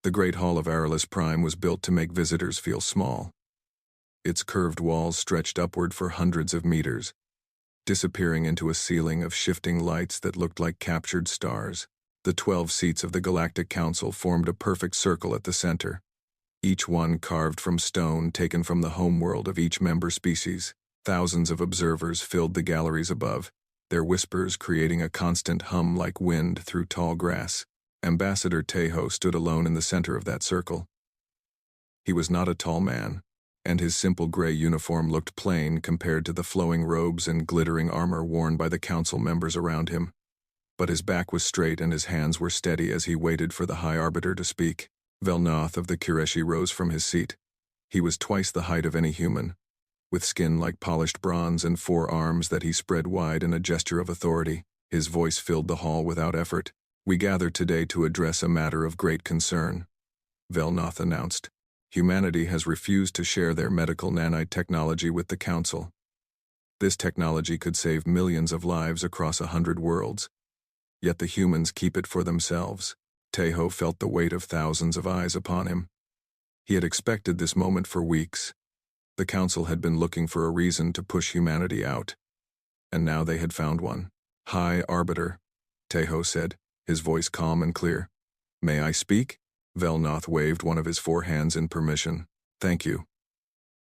The Great Hall of Arillus Prime was built to make visitors feel small. Its curved walls stretched upward for hundreds of meters, disappearing into a ceiling of shifting lights that looked like captured stars. The 12 seats of the Galactic Council formed a perfect circle at the center, each one carved from stone taken from the homeworld of each member species. Thousands of observers filled the galleries above, their whispers creating a constant hum like wind through tall grass. Ambassador Tejo stood alone in the center of that circle. He was not a tall man, and his simple gray uniform looked plain compared to the flowing robes and glittering armor worn by the council members around him. But his back was straight and his hands were steady as he waited for the High Arbiter to speak. Velnoth of the Kureshi rose from his seat. He was twice the height of any human, with skin like polished bronze and 4 arms that he spread wide in a gesture of authority. His voice filled the hall without effort. "We gather today to address a matter of great concern," Velnoth announced. "Humanity has refused to share their medical nanite technology with the Council. This technology could save millions of lives across 100 worlds. Yet the humans keep it for themselves." Tejo felt the weight of thousands of eyes upon him. He had expected this moment for weeks. The Council had been looking for a reason to push humanity out, and now they had found one. "High Arbiter," Tejo said, his voice calm and clear. "May I speak?" Velnoth waved one of his 4 hands in permission. "Thank you."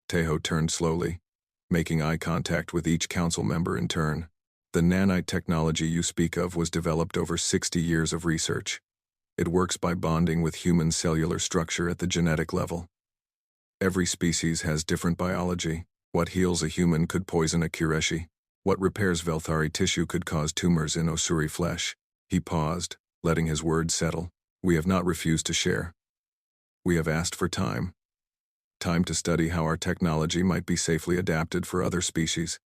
Tejo turned slowly, making eye contact with each council member in turn. "The nanite technology you speak of was developed over 60 years of research. It works by bonding with human cellular structure at the genetic level. Every species has different biology. What heals a human could poison a Kureshi. What repairs Velthari tissue could cause tumors in Osuri flesh." He paused, letting his words settle. "We have not refused to share. We have asked for time. Time to study how our technology might be safely adapted for other species.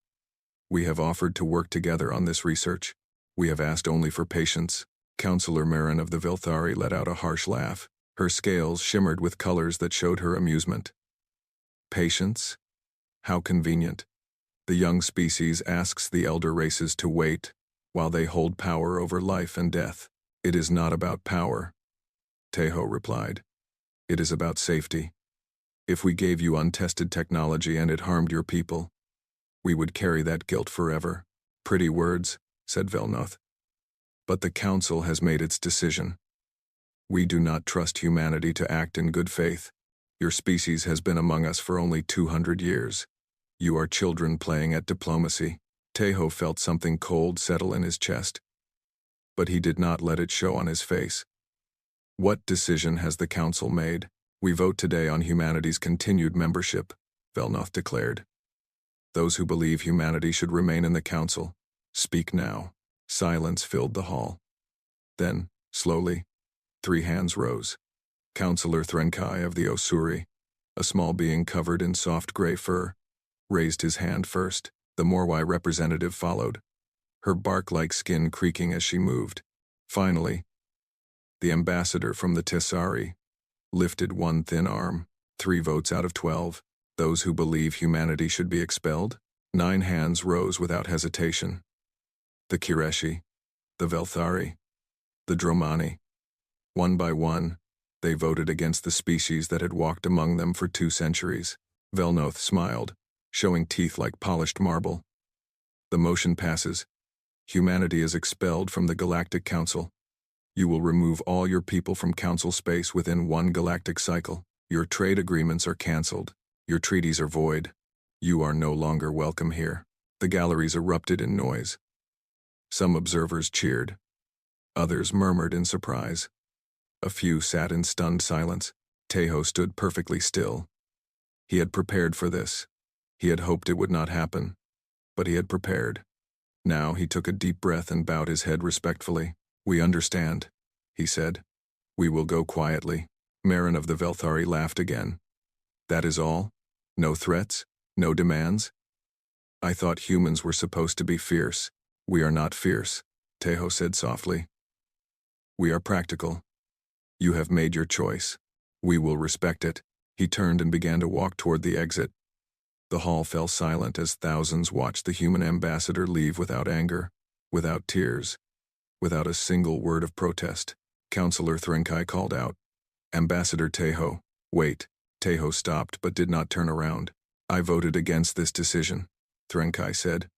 We have offered to work together on this research. We have asked only for patience." Councillor Marin of the Vilthari let out a harsh laugh. Her scales shimmered with colors that showed her amusement. "Patience? How convenient. The young species asks the elder races to wait, while they hold power over life and death." "It is not about power," Tejo replied. "It is about safety. If we gave you untested technology and it harmed your people, we would carry that guilt forever." "Pretty words," said Velnoth. "But the Council has made its decision. We do not trust humanity to act in good faith. Your species has been among us for only 200 years. You are children playing at diplomacy." Tejo felt something cold settle in his chest, but he did not let it show on his face. "What decision has the Council made?" "We vote today on humanity's continued membership," Velnoth declared. "Those who believe humanity should remain in the Council, speak now." Silence filled the hall. Then, slowly, 3 hands rose. Councillor Threnkai of the Osuri, a small being covered in soft gray fur, raised his hand first. The Morwai representative followed, her bark-like skin creaking as she moved. Finally, the ambassador from the Tessari lifted one thin arm. 3 votes out of 12. Those who believe humanity should be expelled? 9 hands rose without hesitation. The Kureshi, the Velthari, the Dromani. One by one, they voted against the species that had walked among them for 2 centuries. Velnoth smiled, showing teeth like polished marble. "The motion passes. Humanity is expelled from the Galactic Council. You will remove all your people from Council space within 1 galactic cycle. Your trade agreements are cancelled. Your treaties are void. You are no longer welcome here." The galleries erupted in noise. Some observers cheered. Others murmured in surprise. A few sat in stunned silence. Tejo stood perfectly still. He had prepared for this. He had hoped it would not happen, but he had prepared. Now he took a deep breath and bowed his head respectfully. "We understand," he said. "We will go quietly." Marin of the Velthari laughed again. "That is all? No threats? No demands? I thought humans were supposed to be fierce." "We are not fierce," Tejo said softly. "We are practical. You have made your choice. We will respect it." He turned and began to walk toward the exit. The hall fell silent as thousands watched the human ambassador leave without anger, without tears, without a single word of protest. Councillor Threnkai called out, Ambassador Tejo. Wait. Tejo stopped but did not turn around. I voted against this decision, Threnkai said.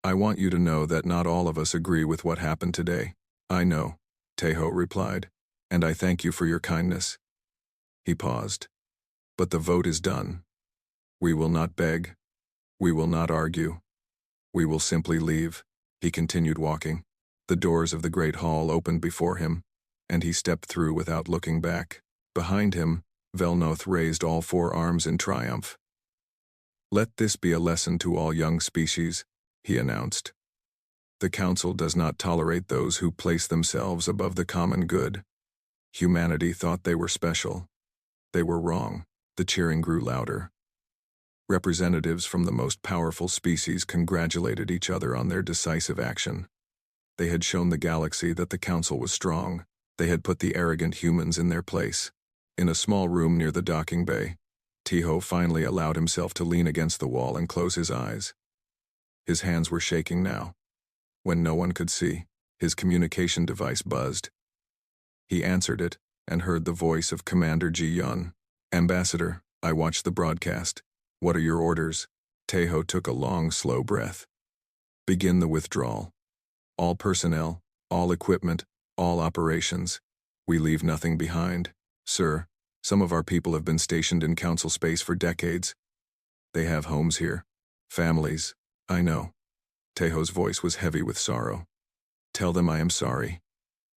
I want you to know that not all of us agree with what happened today. I know, Tejo replied, and I thank you for your kindness. He paused. But the vote is done. We will not beg. We will not argue. We will simply leave. He continued walking. The doors of the great hall opened before him, and he stepped through without looking back. Behind him, Velnoth raised all four arms in triumph. Let this be a lesson to all young species, he announced. The Council does not tolerate those who place themselves above the common good. Humanity thought they were special. They were wrong. The cheering grew louder. Representatives from the most powerful species congratulated each other on their decisive action. They had shown the galaxy that the Council was strong. They had put the arrogant humans in their place. In a small room near the docking bay, Tejo finally allowed himself to lean against the wall and close his eyes. His hands were shaking now. When no one could see, his communication device buzzed. He answered it and heard the voice of Commander Ji-Yun. Ambassador, I watched the broadcast. What are your orders? Tejo took a long, slow breath. Begin the withdrawal. All personnel, all equipment, all operations. We leave nothing behind. Sir, some of our people have been stationed in Council space for decades. They have homes here. Families. I know. Tejo's voice was heavy with sorrow. Tell them I am sorry.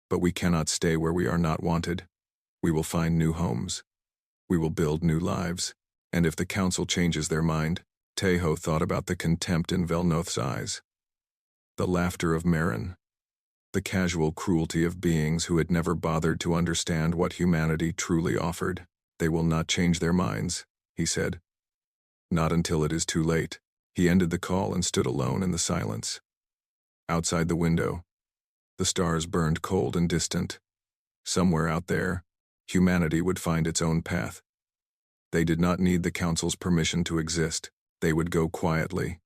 But we cannot stay where we are not wanted. We will find new homes. We will build new lives. And if the Council changes their mind, Tejo thought about the contempt in Velnoth's eyes. The laughter of Marin. The casual cruelty of beings who had never bothered to understand what humanity truly offered. They will not change their minds, he said. Not until it is too late. He ended the call and stood alone in the silence. Outside the window, the stars burned cold and distant. Somewhere out there, humanity would find its own path. They did not need the Council's permission to exist. They would go quietly,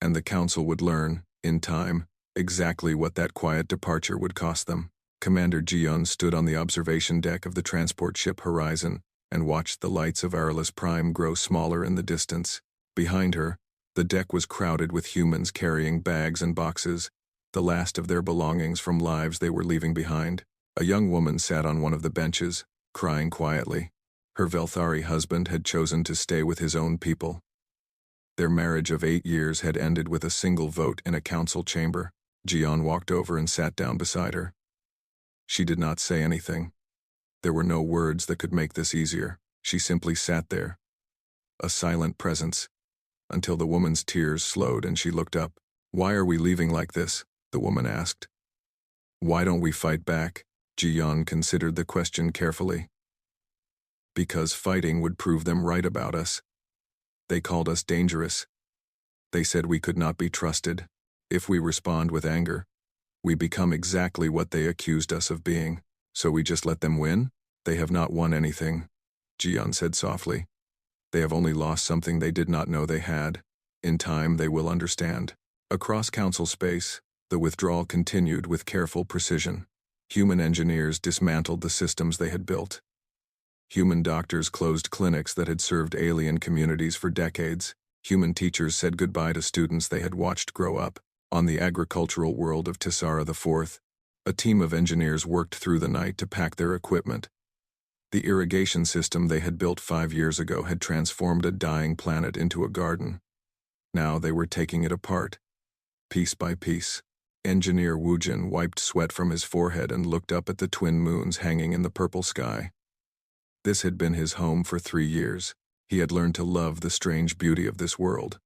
and the Council would learn, in time, exactly what that quiet departure would cost them. Commander Ji-Yun stood on the observation deck of the transport ship Horizon and watched the lights of Arillus Prime grow smaller in the distance. Behind her, the deck was crowded with humans carrying bags and boxes, the last of their belongings from lives they were leaving behind. A young woman sat on one of the benches, crying quietly. Her Velthari husband had chosen to stay with his own people. Their marriage of 8 years had ended with a single vote in a council chamber. Ji-Yun walked over and sat down beside her. She did not say anything. There were no words that could make this easier. She simply sat there, a silent presence, until the woman's tears slowed and she looked up. Why are we leaving like this? The woman asked. Why don't we fight back? Ji-Yun considered the question carefully. Because fighting would prove them right about us. They called us dangerous. They said we could not be trusted. If we respond with anger, we become exactly what they accused us of being. So we just let them win? They have not won anything, Ji-Yun said softly. They have only lost something they did not know they had. In time they will understand. Across Council space, the withdrawal continued with careful precision. Human engineers dismantled the systems they had built. Human doctors closed clinics that had served alien communities for decades. Human teachers said goodbye to students they had watched grow up. On the agricultural world of Tessara IV, a team of engineers worked through the night to pack their equipment. The irrigation system they had built 5 years ago had transformed a dying planet into a garden. Now they were taking it apart, piece by piece. Engineer Woojin wiped sweat from his forehead and looked up at the twin moons hanging in the purple sky. This had been his home for 3 years. He had learned to love the strange beauty of this world,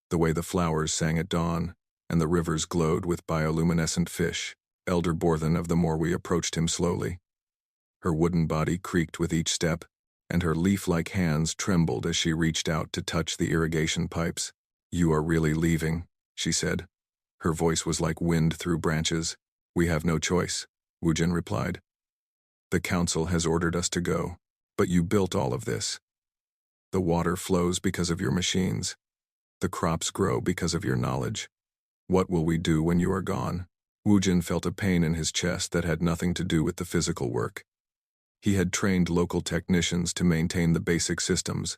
the way the flowers sang at dawn, and the rivers glowed with bioluminescent fish. Elder Borthen of the Morwe approached him slowly. Her wooden body creaked with each step, and her leaf-like hands trembled as she reached out to touch the irrigation pipes. You are really leaving, she said. Her voice was like wind through branches. We have no choice, Woojin replied. The Council has ordered us to go, but you built all of this. The water flows because of your machines. The crops grow because of your knowledge. What will we do when you are gone? Woojin felt a pain in his chest that had nothing to do with the physical work. He had trained local technicians to maintain the basic systems,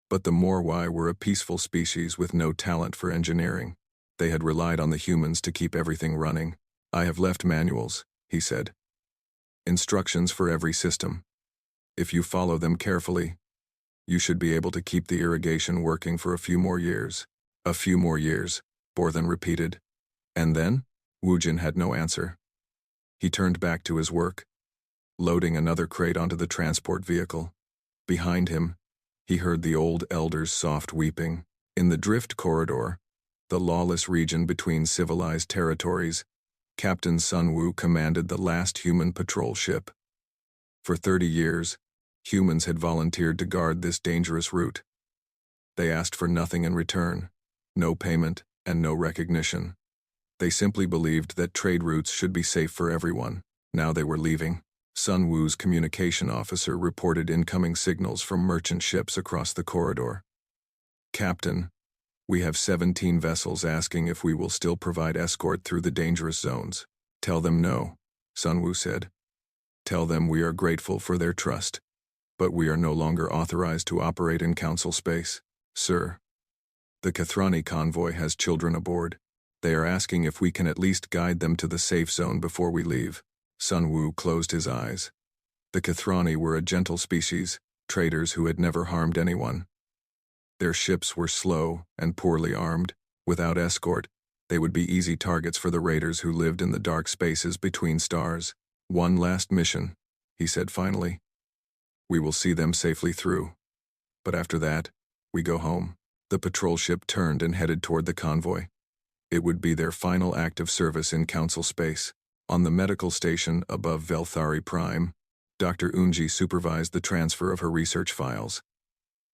but the Morwai were a peaceful species with no talent for engineering. They had relied on the humans to keep everything running. "I have left manuals," he said. "Instructions for every system. If you follow them carefully, you should be able to keep the irrigation working for a few more years." "A few more years," Borthan repeated. "And then?" Woojin had no answer. He turned back to his work, loading another crate onto the transport vehicle. Behind him, he heard the old elder's soft weeping. In the drift corridor, the lawless region between civilized territories, Captain Sun Woo commanded the last human patrol ship. For 30 years, humans had volunteered to guard this dangerous route. They asked for nothing in return, no payment, and no recognition. They simply believed that trade routes should be safe for everyone. Now they were leaving. Sun Woo's communication officer reported incoming signals from merchant ships across the corridor. "Captain, we have 17 vessels asking if we will still provide escort through the dangerous zones." "Tell them no," Sun Woo said. "Tell them we are grateful for their trust, but we are no longer authorized to operate in Council space." "Sir, the Kathrani convoy has children aboard. They are asking if we can at least guide them to the safe zone before we leave." Sun Woo closed his eyes. The Kathrani were a gentle species, traders who had never harmed anyone. Their ships were slow and poorly armed. Without escort, they would be easy targets for the raiders who lived in the dark spaces between stars. "One last mission," he said finally. "We will see them safely through. But after that, we go home." The patrol ship turned and headed toward the convoy. It would be their final act of service in Council space. On the medical station above Velthari Prime, Dr. Unji supervised the transfer of her research files.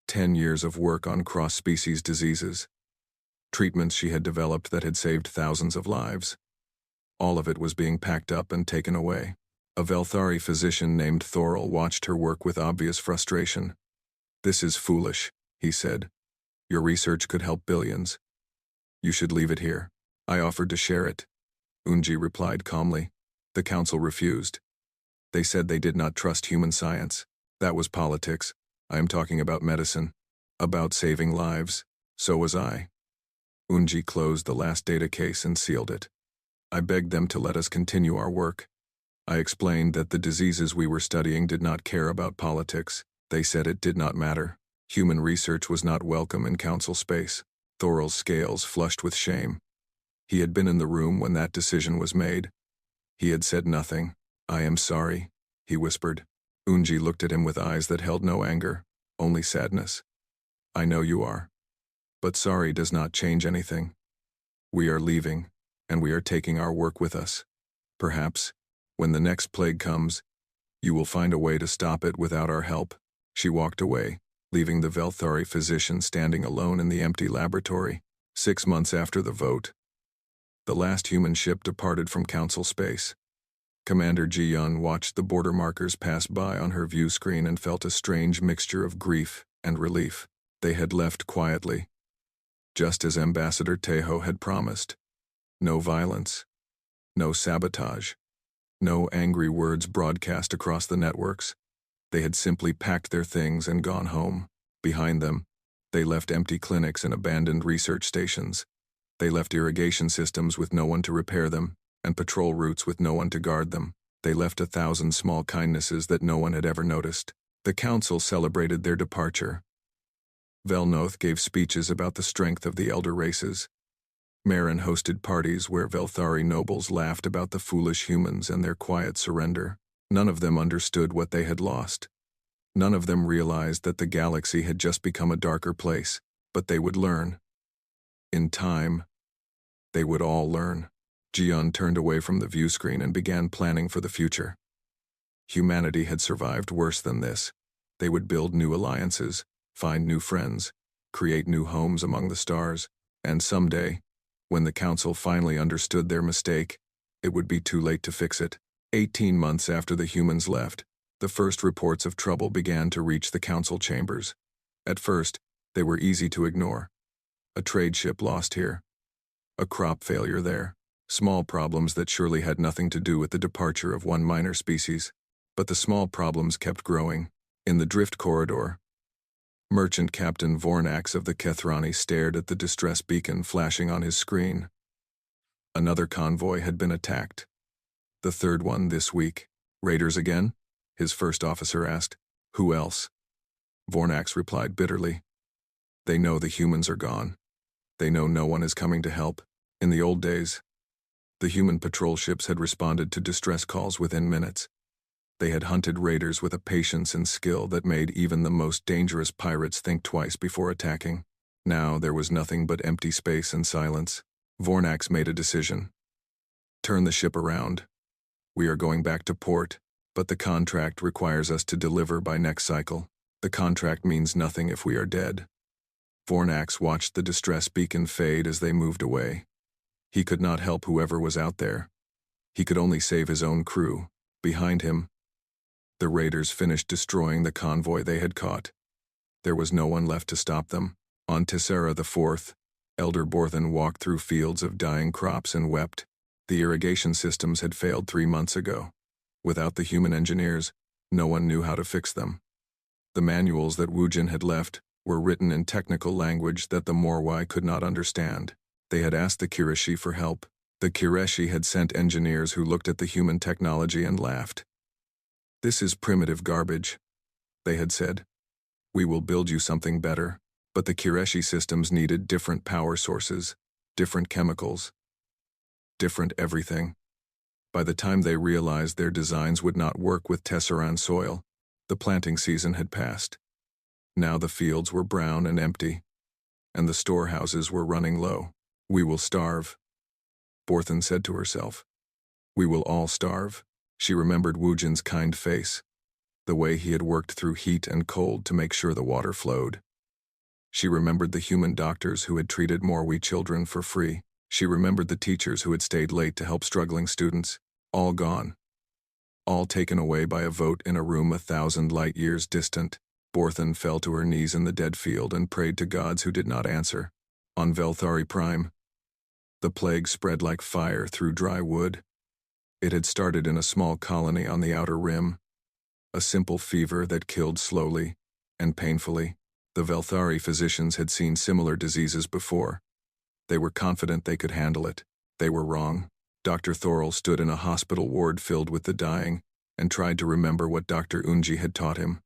10 years of work on cross-species diseases. Treatments she had developed that had saved thousands of lives. All of it was being packed up and taken away. A Velthari physician named Thorol watched her work with obvious frustration. "This is foolish," he said. "Your research could help billions. You should leave it here." "I offered to share it," Unji replied calmly. "The council refused. They said they did not trust human science. That was politics. I am talking about medicine. About saving lives. So was I." Unji closed the last data case and sealed it. "I begged them to let us continue our work. I explained that the diseases we were studying did not care about politics. They said it did not matter. Human research was not welcome in council space." Thorol's scales flushed with shame. He had been in the room when that decision was made. He had said nothing. "I am sorry," he whispered. Unji looked at him with eyes that held no anger, only sadness. "I know you are. But sorry does not change anything. We are leaving, and we are taking our work with us. Perhaps, when the next plague comes, you will find a way to stop it without our help." She walked away, leaving the Velthari physician standing alone in the empty laboratory. 6 months after the vote, the last human ship departed from Council space. Commander Ji-yun watched the border markers pass by on her view screen and felt a strange mixture of grief and relief. They had left quietly, just as Ambassador Tejo had promised. No violence, no sabotage, no angry words broadcast across the networks. They had simply packed their things and gone home. Behind them, they left empty clinics and abandoned research stations. They left irrigation systems with no one to repair them, and patrol routes with no one to guard them. They left 1,000 small kindnesses that no one had ever noticed. The council celebrated their departure. Velnoth gave speeches about the strength of the elder races. Marin hosted parties where Velthari nobles laughed about the foolish humans and their quiet surrender. None of them understood what they had lost. None of them realized that the galaxy had just become a darker place, but they would learn. In time, they would all learn. Ji-yun turned away from the view screen and began planning for the future. Humanity had survived worse than this. They would build new alliances, find new friends, create new homes among the stars, and someday, when the council finally understood their mistake, it would be too late to fix it. 18 months after the humans left, the first reports of trouble began to reach the council chambers. At first, they were easy to ignore. A trade ship lost here. A crop failure there. Small problems that surely had nothing to do with the departure of one minor species. But the small problems kept growing. In the drift corridor, Merchant Captain Vornax of the Kethrani stared at the distress beacon flashing on his screen. Another convoy had been attacked. The third one this week. Raiders again? His first officer asked. Who else? Vornax replied bitterly. They know the humans are gone. They know no one is coming to help. In the old days, the human patrol ships had responded to distress calls within minutes. They had hunted raiders with a patience and skill that made even the most dangerous pirates think twice before attacking. Now there was nothing but empty space and silence. Vornax made a decision. Turn the ship around. We are going back to port, but the contract requires us to deliver by next cycle. The contract means nothing if we are dead. Vornax watched the distress beacon fade as they moved away. He could not help whoever was out there. He could only save his own crew. Behind him, the raiders finished destroying the convoy they had caught. There was no one left to stop them. On Tessera IV, Elder Borthen walked through fields of dying crops and wept. The irrigation systems had failed 3 months ago. Without the human engineers, no one knew how to fix them. The manuals that Wujin had left were written in technical language that the Morwai could not understand. They had asked the Kirishi for help. The Kirishi had sent engineers who looked at the human technology and laughed. This is primitive garbage, they had said. We will build you something better. But the Kirishi systems needed different power sources, different chemicals, different everything. By the time they realized their designs would not work with Tesseran soil, the planting season had passed. Now the fields were brown and empty, and the storehouses were running low. We will starve, Borthen said to herself. We will all starve. She remembered Wujin's kind face, the way he had worked through heat and cold to make sure the water flowed. She remembered the human doctors who had treated Morwi children for free. She remembered the teachers who had stayed late to help struggling students. All gone. All taken away by a vote in a room 1,000 light years distant. Borthen fell to her knees in the dead field and prayed to gods who did not answer. On Velthari Prime, the plague spread like fire through dry wood. It had started in a small colony on the outer rim. A simple fever that killed slowly and painfully. The Velthari physicians had seen similar diseases before. They were confident they could handle it. They were wrong. Dr. Thorol stood in a hospital ward filled with the dying and tried to remember what Dr. Unji had taught him.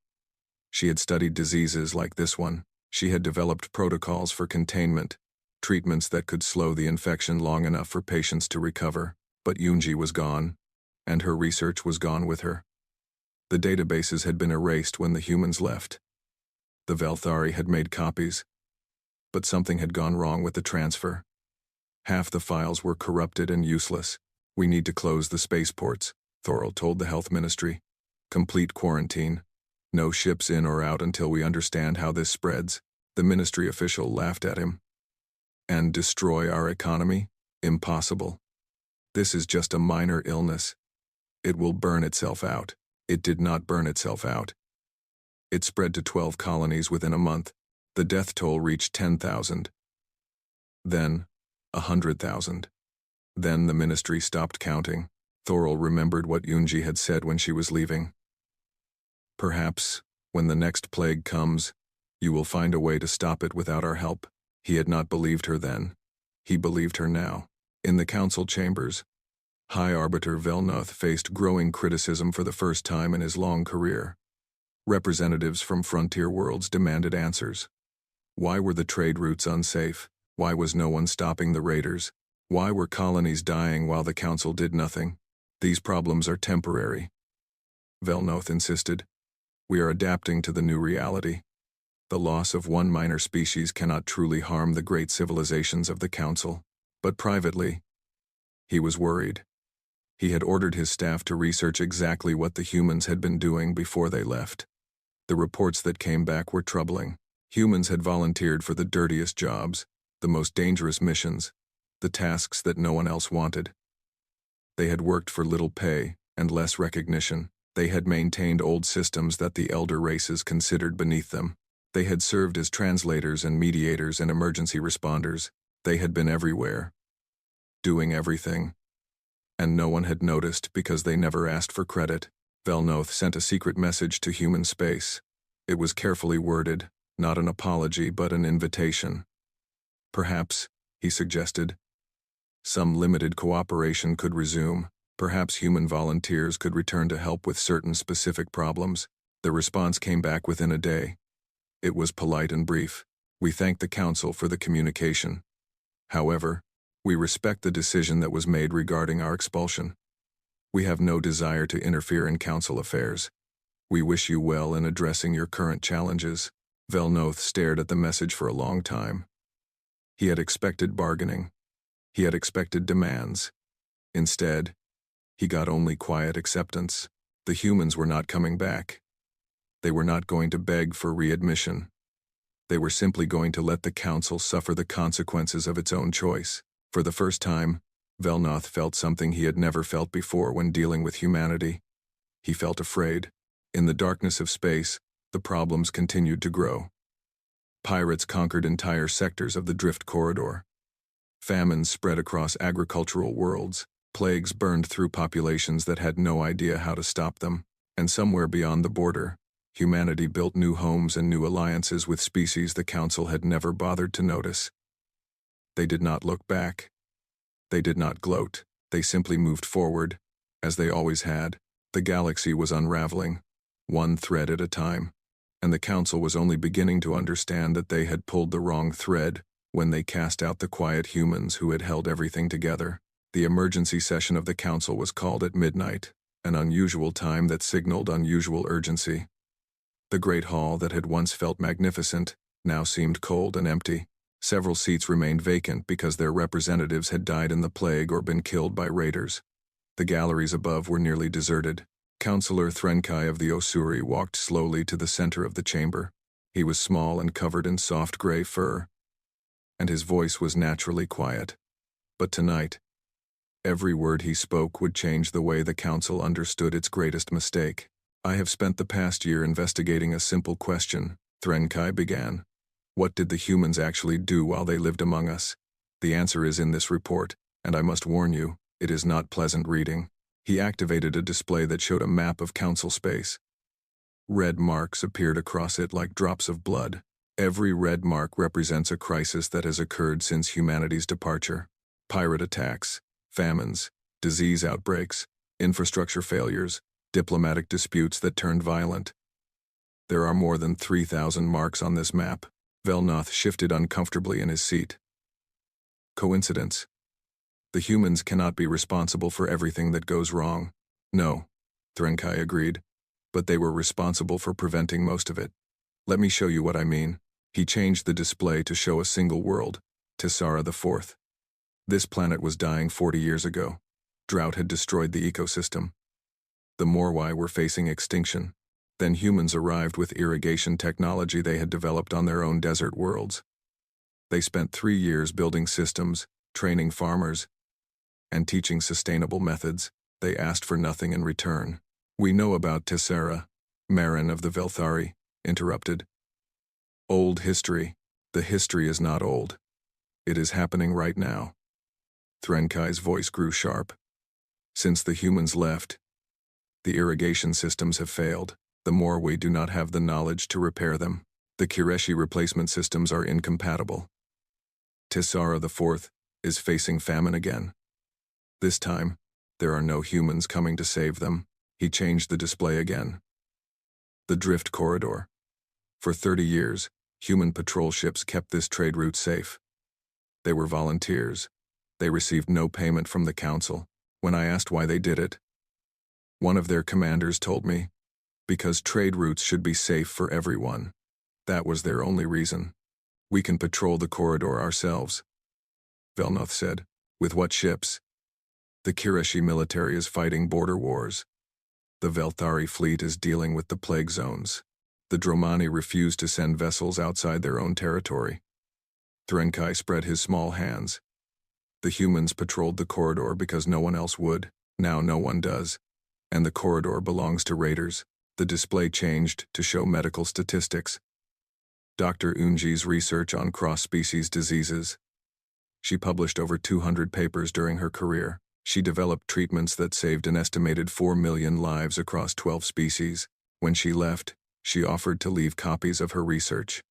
She had studied diseases like this one. She had developed protocols for containment, treatments that could slow the infection long enough for patients to recover. But Unji was gone, and her research was gone with her. The databases had been erased when the humans left. The Velthari had made copies, but something had gone wrong with the transfer. Half the files were corrupted and useless. We need to close the spaceports, Thorol told the Health Ministry. Complete quarantine. No ships in or out until we understand how this spreads. The ministry official laughed at him. And destroy our economy? Impossible. This is just a minor illness. It will burn itself out. It did not burn itself out. It spread to 12 colonies within a month. The death toll reached 10,000. Then, 100,000. Then the ministry stopped counting. Thorol remembered what Unji had said when she was leaving. Perhaps, when the next plague comes, you will find a way to stop it without our help. He had not believed her then. He believed her now. In the council chambers, High Arbiter Velnoth faced growing criticism for the first time in his long career. Representatives from frontier worlds demanded answers. Why were the trade routes unsafe? Why was no one stopping the raiders? Why were colonies dying while the council did nothing? These problems are temporary, Velnoth insisted. We are adapting to the new reality. The loss of one minor species cannot truly harm the great civilizations of the council. But privately, he was worried. He had ordered his staff to research exactly what the humans had been doing before they left. The reports that came back were troubling. Humans had volunteered for the dirtiest jobs, the most dangerous missions, the tasks that no one else wanted. They had worked for little pay and less recognition. They had maintained old systems that the elder races considered beneath them. They had served as translators and mediators and emergency responders. They had been everywhere, doing everything. And no one had noticed because they never asked for credit. Velnoth sent a secret message to human space. It was carefully worded, not an apology but an invitation. Perhaps, he suggested, some limited cooperation could resume. Perhaps human volunteers could return to help with certain specific problems. The response came back within a day. It was polite and brief. We thank the Council for the communication. However, we respect the decision that was made regarding our expulsion. We have no desire to interfere in Council affairs. We wish you well in addressing your current challenges. Velnoth stared at the message for a long time. He had expected bargaining. He had expected demands. Instead, he got only quiet acceptance. The humans were not coming back. They were not going to beg for readmission. They were simply going to let the Council suffer the consequences of its own choice. For the first time, Velnoth felt something he had never felt before when dealing with humanity. He felt afraid. In the darkness of space, the problems continued to grow. Pirates conquered entire sectors of the drift corridor. Famines spread across agricultural worlds. Plagues burned through populations that had no idea how to stop them. And somewhere beyond the border, humanity built new homes and new alliances with species the Council had never bothered to notice. They did not look back. They did not gloat. They simply moved forward, as they always had. The galaxy was unraveling, one thread at a time, and the Council was only beginning to understand that they had pulled the wrong thread when they cast out the quiet humans who had held everything together. The emergency session of the Council was called at midnight, an unusual time that signaled unusual urgency. The great hall that had once felt magnificent now seemed cold and empty. Several seats remained vacant because their representatives had died in the plague or been killed by raiders. The galleries above were nearly deserted. Councillor Threnkai of the Osuri walked slowly to the center of the chamber. He was small and covered in soft gray fur, and his voice was naturally quiet. But tonight, every word he spoke would change the way the Council understood its greatest mistake. I have spent the past year investigating a simple question, Threnkai began. What did the humans actually do while they lived among us? The answer is in this report, and I must warn you, it is not pleasant reading. He activated a display that showed a map of Council space. Red marks appeared across it like drops of blood. Every red mark represents a crisis that has occurred since humanity's departure. Pirate attacks, famines, disease outbreaks, infrastructure failures, diplomatic disputes that turned violent. There are more than 3,000 marks on this map. Velnoth shifted uncomfortably in his seat. Coincidence? The humans cannot be responsible for everything that goes wrong. No, Threnkai agreed, but they were responsible for preventing most of it. Let me show you what I mean. He changed the display to show a single world, Tessara IV. This planet was dying 40 years ago. Drought had destroyed the ecosystem. The Morwai were facing extinction. Then humans arrived with irrigation technology they had developed on their own desert worlds. They spent 3 years building systems, training farmers, and teaching sustainable methods. They asked for nothing in return. We know about Tessara, Marin of the Velthari interrupted. Old history. The history is not old. It is happening right now. Threnkai's voice grew sharp. Since the humans left, the irrigation systems have failed. The Morwai do not have the knowledge to repair them. The Kireshi replacement systems are incompatible. Tessara IV is facing famine again. This time, there are no humans coming to save them. He changed the display again. The Drift Corridor. For 30 years, human patrol ships kept this trade route safe. They were volunteers. They received no payment from the Council. When I asked why they did it, one of their commanders told me, because trade routes should be safe for everyone. That was their only reason. We can patrol the corridor ourselves, Velnoth said. With what ships? The Kireshi military is fighting border wars. The Velthari fleet is dealing with the plague zones. The Dromani refuse to send vessels outside their own territory. Threnkai spread his small hands. The humans patrolled the corridor because no one else would. Now no one does. And the corridor belongs to raiders. The display changed to show medical statistics. Dr. Unji's research on cross-species diseases. She published over 200 papers during her career. She developed treatments that saved an estimated 4 million lives across 12 species. When she left, she offered to leave copies of her research.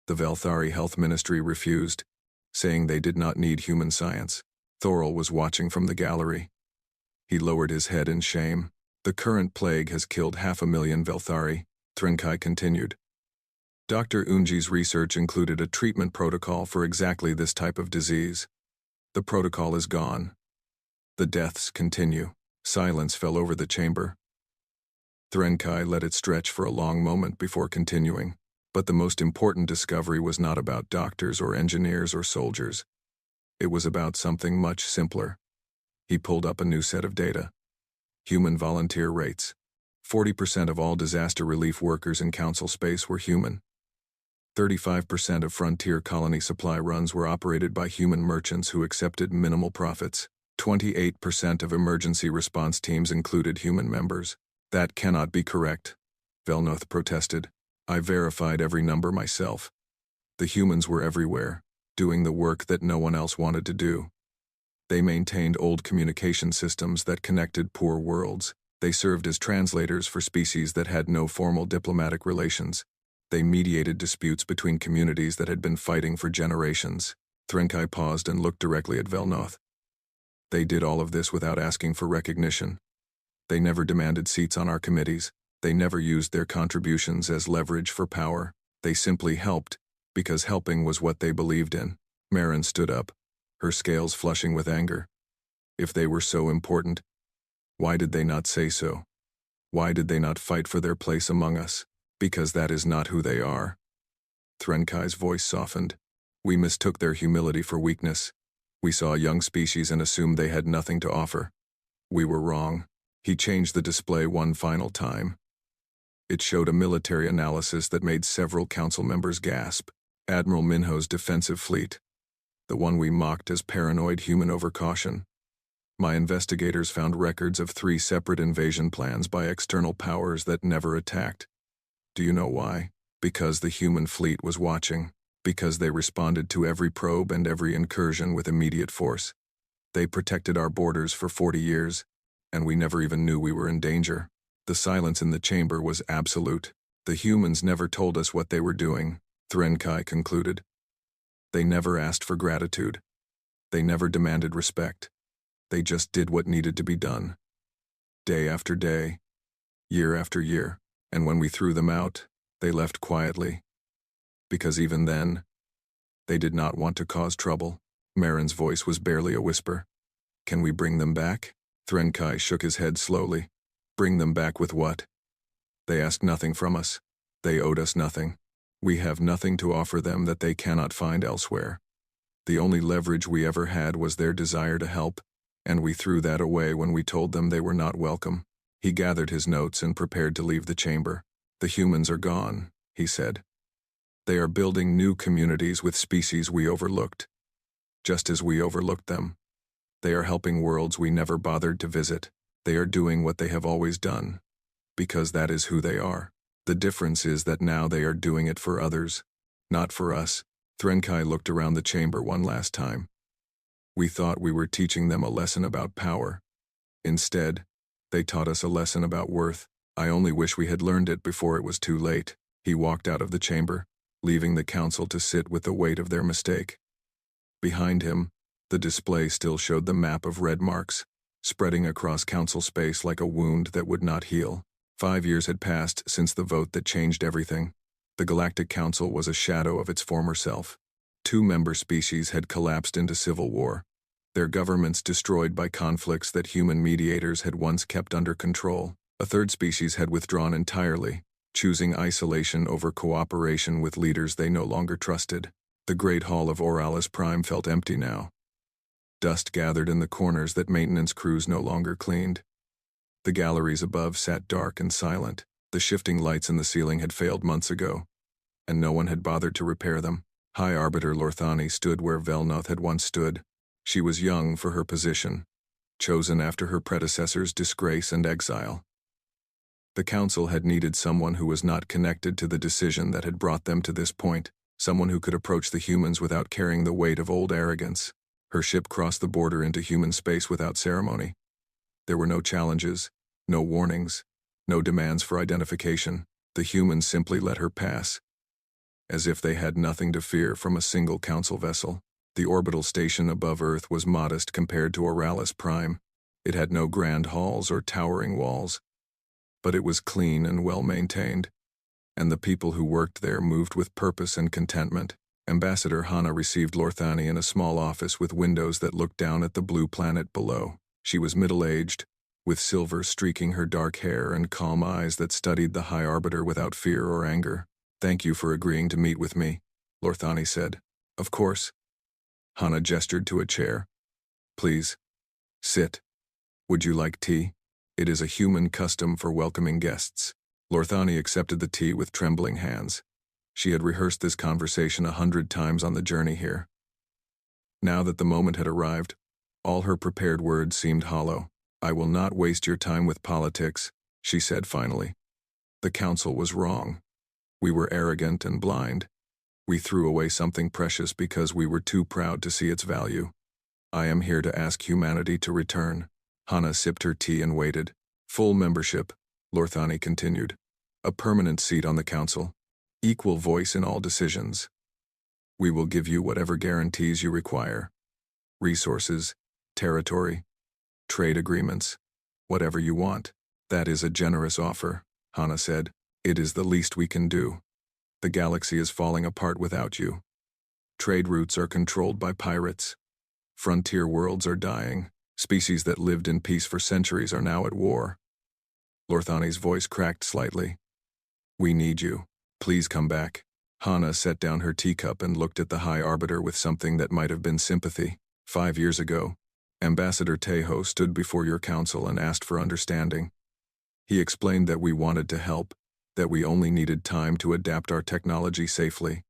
The Velthari Health Ministry refused, saying they did not need human science. Thorol was watching from the gallery. He lowered his head in shame. The current plague has killed 500,000 Velthari, Threnkai continued. Dr. Unji's research included a treatment protocol for exactly this type of disease. The protocol is gone. The deaths continue. Silence fell over the chamber. Threnkai let it stretch for a long moment before continuing. But the most important discovery was not about doctors or engineers or soldiers. It was about something much simpler. He pulled up a new set of data. Human volunteer rates. 40% of all disaster relief workers in Council space were human. 35% of frontier colony supply runs were operated by human merchants who accepted minimal profits. 28% of emergency response teams included human members. That cannot be correct, Velnoth protested. I verified every number myself. The humans were everywhere, doing the work that no one else wanted to do. They maintained old communication systems that connected poor worlds. They served as translators for species that had no formal diplomatic relations. They mediated disputes between communities that had been fighting for generations. Threnkai paused and looked directly at Velnoth. They did all of this without asking for recognition. They never demanded seats on our committees. They never used their contributions as leverage for power. They simply helped, because helping was what they believed in. Marin stood up, her scales flushing with anger. If they were so important, why did they not say so? Why did they not fight for their place among us? Because that is not who they are. Threnkai's voice softened. We mistook their humility for weakness. We saw a young species and assumed they had nothing to offer. We were wrong. He changed the display one final time. It showed a military analysis that made several council members gasp. Admiral Minho's defensive fleet. The one we mocked as paranoid human overcaution. My investigators found records of 3 separate invasion plans by external powers that never attacked. Do you know why? Because the human fleet was watching. Because they responded to every probe and every incursion with immediate force. They protected our borders for 40 years, and we never even knew we were in danger. The silence in the chamber was absolute. The humans never told us what they were doing, Threnkai concluded. They never asked for gratitude. They never demanded respect. They just did what needed to be done. Day after day, year after year, and when we threw them out, they left quietly. Because even then, they did not want to cause trouble. Marin's voice was barely a whisper. Can we bring them back? Threnkai shook his head slowly. Bring them back with what? They asked nothing from us. They owed us nothing. We have nothing to offer them that they cannot find elsewhere. The only leverage we ever had was their desire to help, and we threw that away when we told them they were not welcome. He gathered his notes and prepared to leave the chamber. The humans are gone, he said. They are building new communities with species we overlooked, just as we overlooked them. They are helping worlds we never bothered to visit. They are doing what they have always done, because that is who they are. The difference is that now they are doing it for others, not for us. Threnkai looked around the chamber one last time. We thought we were teaching them a lesson about power. Instead, they taught us a lesson about worth. I only wish we had learned it before it was too late. He walked out of the chamber, leaving the council to sit with the weight of their mistake. Behind him, the display still showed the map of red marks, spreading across council space like a wound that would not heal. 5 years had passed since the vote that changed everything. The Galactic Council was a shadow of its former self. 2 member species had collapsed into civil war, their governments destroyed by conflicts that human mediators had once kept under control. A 3rd species had withdrawn entirely, choosing isolation over cooperation with leaders they no longer trusted. The Great Hall of Oralis Prime felt empty now. Dust gathered in the corners that maintenance crews no longer cleaned. The galleries above sat dark and silent. The shifting lights in the ceiling had failed months ago, and no one had bothered to repair them. High Arbiter Lorthani stood where Velnoth had once stood. She was young for her position, chosen after her predecessor's disgrace and exile. The council had needed someone who was not connected to the decision that had brought them to this point, someone who could approach the humans without carrying the weight of old arrogance. Her ship crossed the border into human space without ceremony. There were no challenges, no warnings, no demands for identification. The humans simply let her pass, as if they had nothing to fear from a single council vessel. The orbital station above Earth was modest compared to Oralis Prime. It had no grand halls or towering walls, but it was clean and well-maintained, and the people who worked there moved with purpose and contentment. Ambassador Hana received Lorthani in a small office with windows that looked down at the blue planet below. She was middle-aged, with silver streaking her dark hair and calm eyes that studied the High Arbiter without fear or anger. "Thank you for agreeing to meet with me," Lorthani said. "Of course." Hana gestured to a chair. "Please, sit. Would you like tea? It is a human custom for welcoming guests." Lorthani accepted the tea with trembling hands. She had rehearsed this conversation 100 times on the journey here. Now that the moment had arrived, all her prepared words seemed hollow. "I will not waste your time with politics," she said finally. "The council was wrong. We were arrogant and blind. We threw away something precious because we were too proud to see its value. I am here to ask humanity to return." Hana sipped her tea and waited. "Full membership," Lorthani continued. "A permanent seat on the council. Equal voice in all decisions. We will give you whatever guarantees you require. Resources, territory, trade agreements, whatever you want." "That is a generous offer," Hana said. "It is the least we can do. The galaxy is falling apart without you. Trade routes are controlled by pirates. Frontier worlds are dying. Species that lived in peace for centuries are now at war." Lorthani's voice cracked slightly. "We need you. Please come back." Hana set down her teacup and looked at the High Arbiter with something that might have been sympathy. 5 years ago, Ambassador Tejo stood before your council and asked for understanding. He explained that we wanted to help, that we only needed time to adapt our technology safely.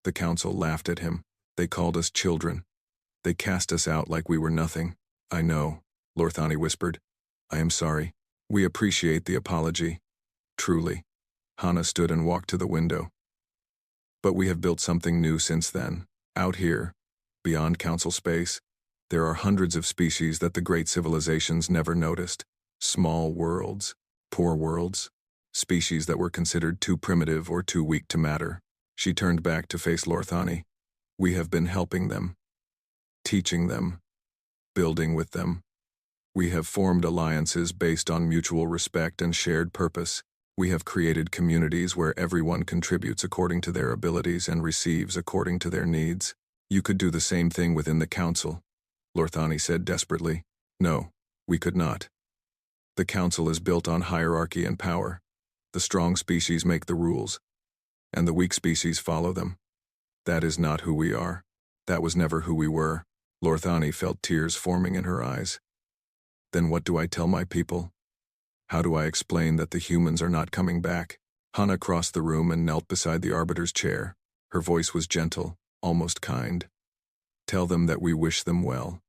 The council laughed at him. They called us children. They cast us out like we were nothing. "I know," Lorthani whispered. "I am sorry. We appreciate the apology. Truly." Hana stood and walked to the window. "But we have built something new since then. Out here, beyond council space, there are hundreds of species that the great civilizations never noticed. Small worlds, poor worlds, species that were considered too primitive or too weak to matter." She turned back to face Lorthani. "We have been helping them, teaching them, building with them. We have formed alliances based on mutual respect and shared purpose. We have created communities where everyone contributes according to their abilities and receives according to their needs. You could do the same thing within the council," Lorthani said desperately. "No, we could not. The council is built on hierarchy and power. The strong species make the rules, and the weak species follow them. That is not who we are. That was never who we were." Lorthani felt tears forming in her eyes. "Then what do I tell my people? How do I explain that the humans are not coming back?" Hana crossed the room and knelt beside the Arbiter's chair. Her voice was gentle, almost kind. "Tell them that we wish them well.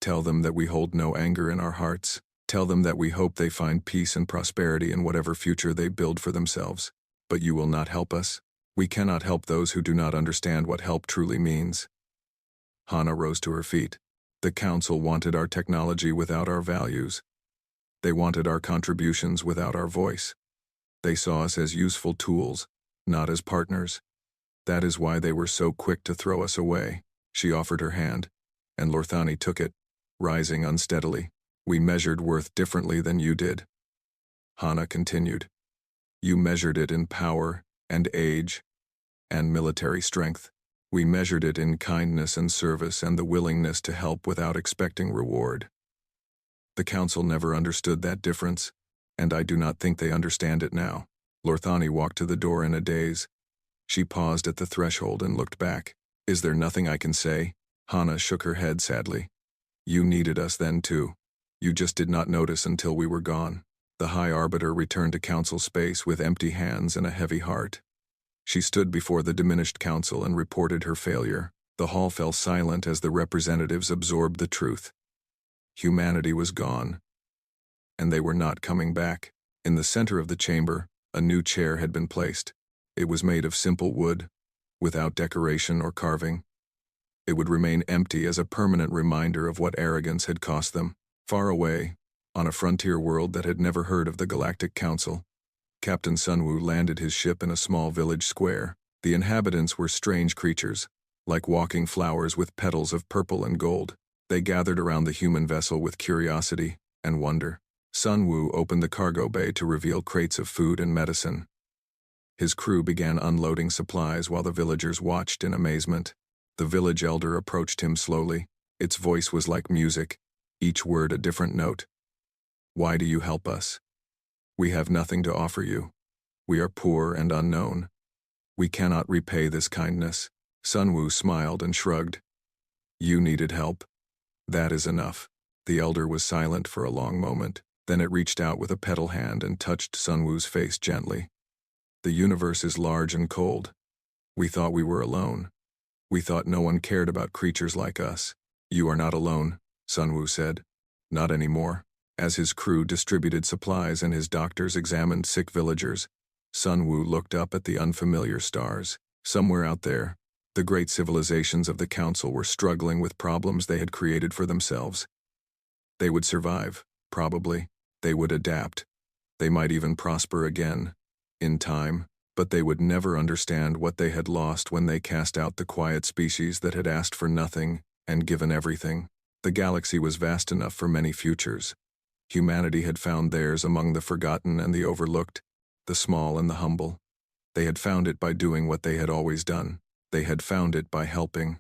Tell them that we hold no anger in our hearts. Tell them that we hope they find peace and prosperity in whatever future they build for themselves. But you will not help us. We cannot help those who do not understand what help truly means." Hana rose to her feet. "The council wanted our technology without our values. They wanted our contributions without our voice. They saw us as useful tools, not as partners. That is why they were so quick to throw us away." She offered her hand, and Lorthani took it, rising unsteadily. "We measured worth differently than you did." Hana continued. "You measured it in power and age and military strength. We measured it in kindness and service and the willingness to help without expecting reward. The council never understood that difference, and I do not think they understand it now." Lorthani walked to the door in a daze. She paused at the threshold and looked back. "Is there nothing I can say?" Hana shook her head sadly. "You needed us then too. You just did not notice until we were gone." The High Arbiter returned to council space with empty hands and a heavy heart. She stood before the diminished council and reported her failure. The hall fell silent as the representatives absorbed the truth. Humanity was gone, and they were not coming back. In the center of the chamber, a new chair had been placed. It was made of simple wood, without decoration or carving. It would remain empty as a permanent reminder of what arrogance had cost them. Far away, on a frontier world that had never heard of the Galactic Council, Captain Sunwoo landed his ship in a small village square. The inhabitants were strange creatures, like walking flowers with petals of purple and gold. They gathered around the human vessel with curiosity and wonder. Sunwoo opened the cargo bay to reveal crates of food and medicine. His crew began unloading supplies while the villagers watched in amazement. The village elder approached him slowly. Its voice was like music, each word a different note. "Why do you help us? We have nothing to offer you. We are poor and unknown. We cannot repay this kindness." Sunwoo smiled and shrugged. "You needed help. That is enough." The elder was silent for a long moment. Then it reached out with a petal hand and touched Sunwoo's face gently. "The universe is large and cold. We thought we were alone. We thought no one cared about creatures like us." "You are not alone," Sunwoo said. "Not anymore." As his crew distributed supplies and his doctors examined sick villagers, Sunwoo looked up at the unfamiliar stars. Somewhere out there, the great civilizations of the Council were struggling with problems they had created for themselves. They would survive, probably. They would adapt. They might even prosper again, in time, but they would never understand what they had lost when they cast out the quiet species that had asked for nothing and given everything. The galaxy was vast enough for many futures. Humanity had found theirs among the forgotten and the overlooked, the small and the humble. They had found it by doing what they had always done. They had found it by helping.